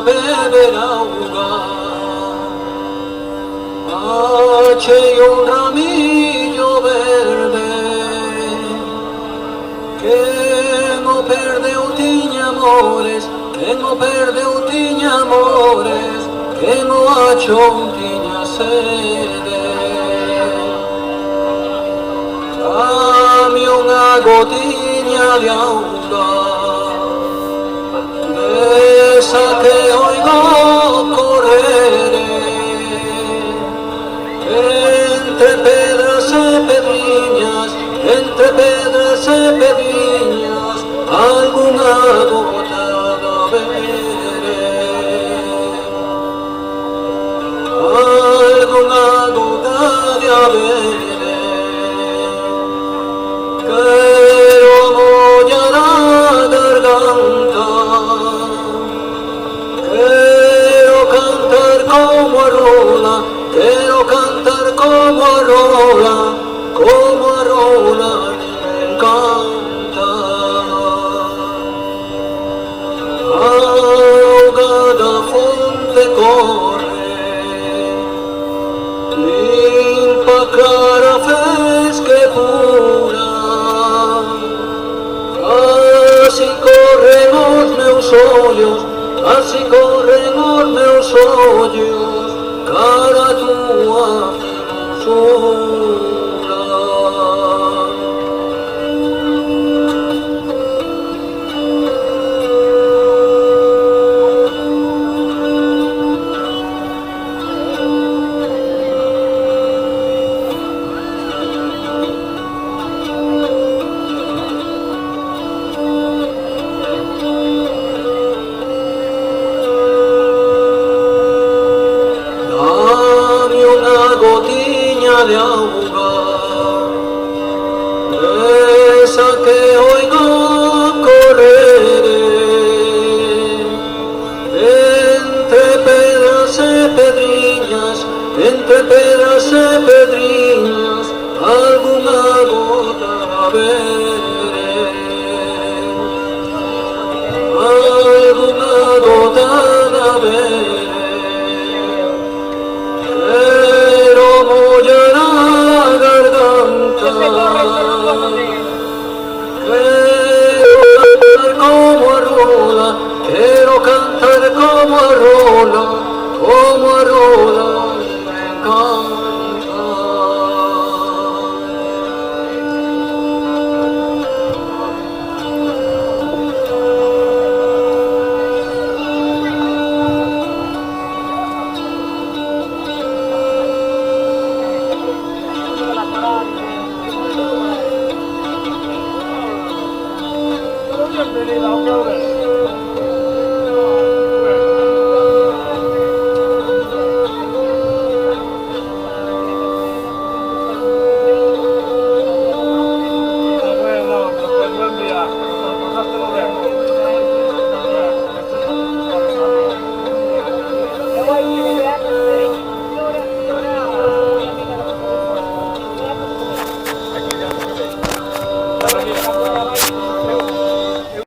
beber agua. Pace y un ramillo verde que no perdeu tiña amores, que no perdeu tiña amores, que no achou tiña sede. Dame unha gotiña de auga, esa que oigo correr entre pedras e pedriñas, entre pedras e pedriñas, algunha gota de haber, algunha gota de haber. Quero mollar a garganta, quero cantar como a rola, quero cantar como a rola, me encanta. A auga da fonte corre, limpa, clara, fresca e pura. Así corren os meus ollos, así corren os meus ollos, cara a tua fermosura. De auga, esa que oigo correr entre pedras e pedriñas, entre pedras e pedriñas, algunha gota a ver, algunha gota a ver. Quero mollar a garganta, quero cantar como a rola, quero cantar como a rola, me encanta.